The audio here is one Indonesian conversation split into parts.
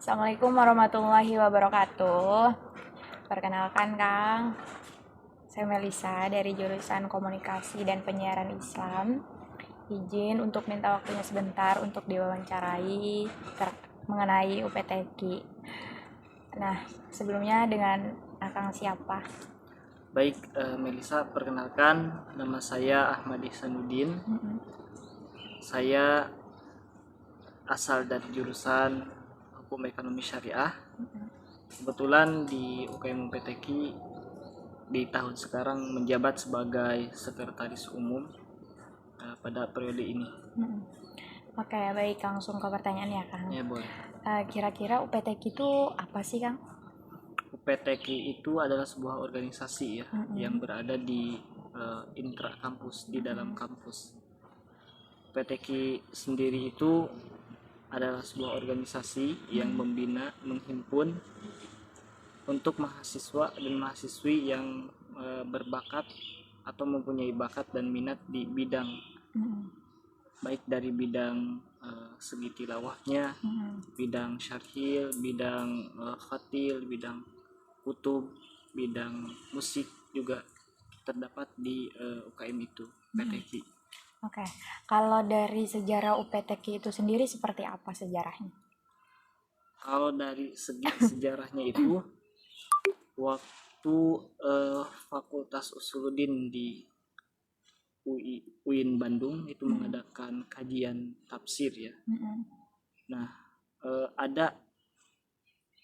Assalamualaikum warahmatullahi wabarakatuh. Perkenalkan Kang, saya Melisa dari jurusan Komunikasi dan Penyiaran Islam. Izin untuk minta waktunya sebentar untuk diwawancarai mengenai UPTQ. Nah, sebelumnya dengan Akang siapa? Baik, Melisa, perkenalkan nama saya Ahmad Ihsanuddin. Saya asal dari jurusan Hukum Ekonomi Syariah. Kebetulan di UKM UPTQ di tahun sekarang menjabat sebagai Sekretaris Umum pada periode ini. Oke, baik, langsung ke pertanyaan ya Kang. Ya, boleh. Kira-kira UPTQ itu apa sih Kang? UPTQ itu adalah sebuah organisasi ya yang berada di intra kampus, di dalam kampus. UPTQ sendiri itu adalah sebuah organisasi yang membina, menghimpun untuk mahasiswa dan mahasiswi yang berbakat atau mempunyai bakat dan minat di bidang baik dari bidang segi tilawahnya, bidang syarhil, bidang khatil, bidang kutub, bidang musik juga terdapat di UKM itu, UPTQ. Oke, kalau dari sejarah UPTQ itu sendiri seperti apa sejarahnya? Kalau dari segi sejarahnya itu waktu Fakultas Usuluddin di UIN Bandung itu mengadakan kajian tafsir ya. Nah, ada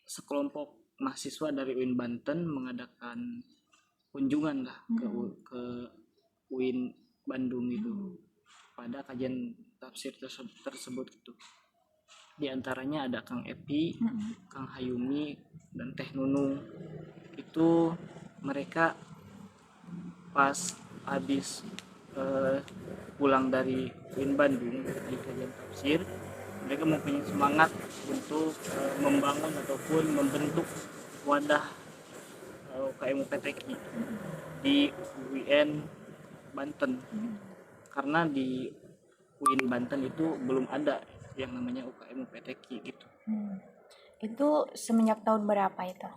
sekelompok mahasiswa dari UIN Banten mengadakan kunjungan lah ke UIN Bandung itu pada kajian tafsir tersebut gitu. Di antaranya ada Kang Epi, Kang Hayumi, dan Teh Nunung. Itu mereka pas habis pulang dari UIN Bandung di kajian tafsir, mereka mempunyai semangat untuk membangun ataupun membentuk wadah UKM UPTQ di UIN Banten, karena di UIN Banten itu belum ada yang namanya UKM UPTQ gitu. Itu semenjak tahun berapa itu?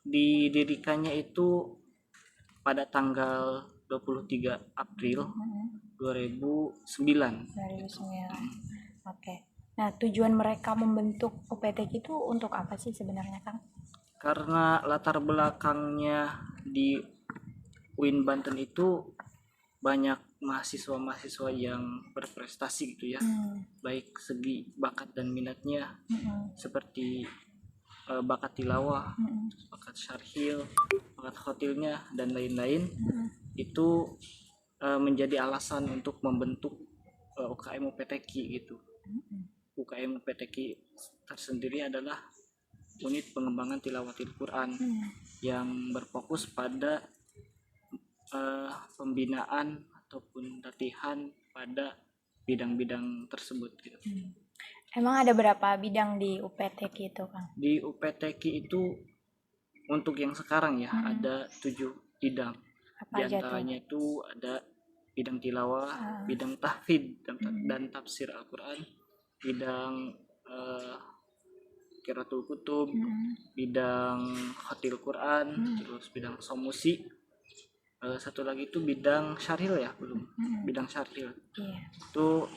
Didirikannya itu pada tanggal 23 April 2009. 2009. Oke. Nah, tujuan mereka membentuk UPTQ itu untuk apa sih sebenarnya, Kang? Karena latar belakangnya di UIN Banten itu banyak mahasiswa-mahasiswa yang berprestasi gitu ya, baik segi bakat dan minatnya, seperti bakat tilawah, bakat syarhil, bakat khotilnya, dan lain-lain. Itu menjadi alasan untuk membentuk UKM UPTQ gitu. UKM UPTQ tersendiri adalah unit pengembangan tilawatil Quran yang berfokus pada pembinaan ataupun latihan pada bidang-bidang tersebut gitu. Emang ada berapa bidang di UPTQ itu, Kang? Di UPTQ itu untuk yang sekarang ya ada 7 bidang. Apa Di aja tuh? antaranya itu ada bidang tilawah, bidang tahfidz dan tafsir Al-Quran, bidang qiraatul kutub, bidang khatil Quran, terus bidang somusi. Satu lagi itu bidang syarhil ya, belum. Bidang syarhil. Iya. Itu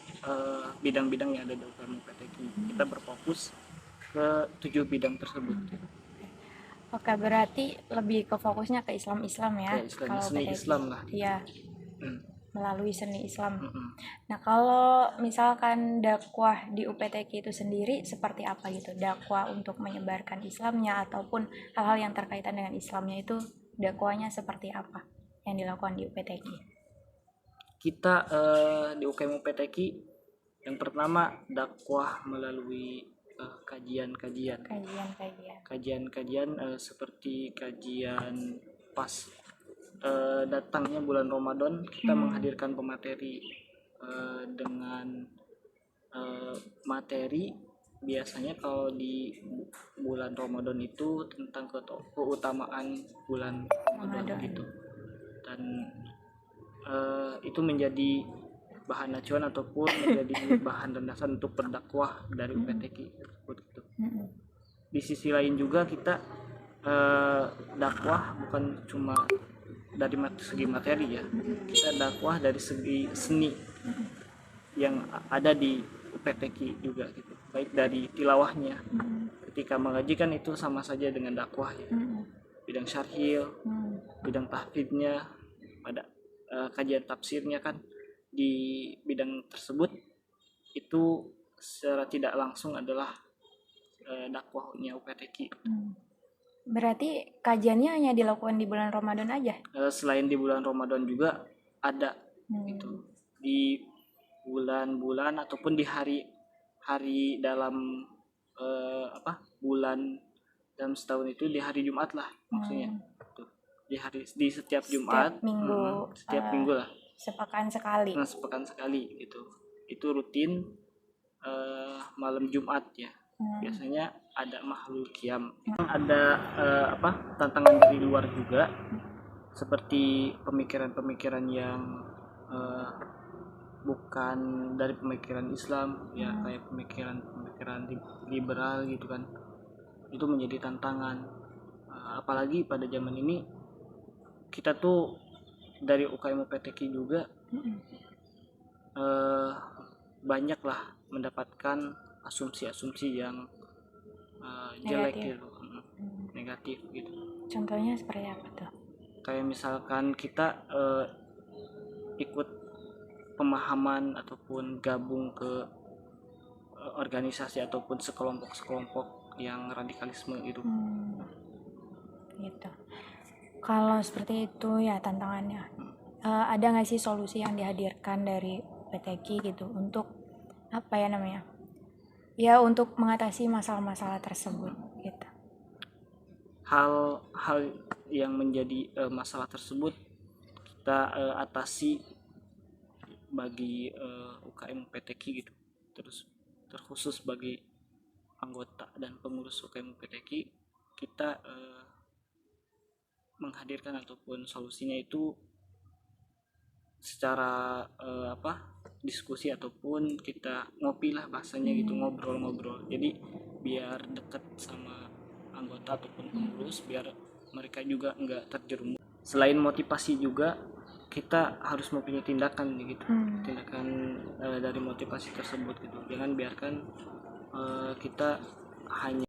bidang-bidang yang ada di UKM UPTQ. Kita berfokus ke 7 bidang tersebut. Oke, berarti lebih ke fokusnya ke Islam-Islam ya. Ke Islam, kalau seni UPTQ. Islam lah. Iya. Melalui seni Islam. Nah, kalau misalkan dakwah di UPTQ itu sendiri seperti apa gitu? Dakwah untuk menyebarkan Islamnya ataupun hal-hal yang terkaitan dengan Islamnya itu dakwahnya seperti apa yang dilakukan di UPTQ? Kita di UKM UPTQ yang pertama dakwah melalui kajian-kajian seperti kajian pas datangnya bulan Ramadan. Kita menghadirkan pemateri dengan materi biasanya kalau di bulan Ramadan itu tentang keutamaan bulan Ramadan gitu, dan itu menjadi bahan acuan ataupun menjadi bahan landasan untuk berdakwah dari UPTQ tersebut gitu. Di sisi lain juga kita dakwah bukan cuma dari segi materi ya, kita dakwah dari segi seni yang ada di UPTQ juga gitu, baik dari tilawahnya. Ketika mengaji kan itu sama saja dengan dakwah ya, bidang syarhil, bidang tahfidnya, pada kajian tafsirnya kan di bidang tersebut itu secara tidak langsung adalah dakwahnya UPTQ. Berarti kajiannya hanya dilakukan di bulan Ramadan aja? Selain di bulan Ramadan juga ada gitu, di bulan-bulan ataupun di hari dalam bulan dalam setahun itu, di hari Jumat lah maksudnya. Di setiap Jumat, setiap minggu lah, sepekan sekali. Sepekan sekali gitu. Itu rutin malam Jumat ya. Biasanya ada mahlul qiyam. Ada tantangan dari luar juga, seperti pemikiran-pemikiran yang bukan dari pemikiran Islam ya, kayak pemikiran liberal gitu kan. Itu menjadi tantangan, apalagi pada zaman ini kita tuh dari UKM UPTQ juga banyak lah mendapatkan asumsi-asumsi yang jelek gitu, negatif gitu. Contohnya seperti apa tuh? Kayak misalkan kita ikut pemahaman ataupun gabung ke organisasi ataupun sekelompok yang radikalisme gitu. Gitu. Kalau seperti itu ya tantangannya. Ada nggak sih solusi yang dihadirkan dari UPTQ gitu untuk apa ya namanya? Ya untuk mengatasi masalah-masalah tersebut gitu. Hal yang menjadi masalah tersebut kita atasi bagi UKM UPTQ gitu. Terkhusus bagi anggota dan pengurus UKM UPTQ, kita menghadirkan ataupun solusinya itu secara diskusi ataupun kita ngopi lah bahasanya gitu, ngobrol-ngobrol. Jadi biar dekat sama anggota ataupun pengurus, biar mereka juga nggak terjerumus. Selain motivasi juga kita harus mempunyai tindakan gitu, tindakan dari motivasi tersebut gitu. Jangan biarkan kita hanya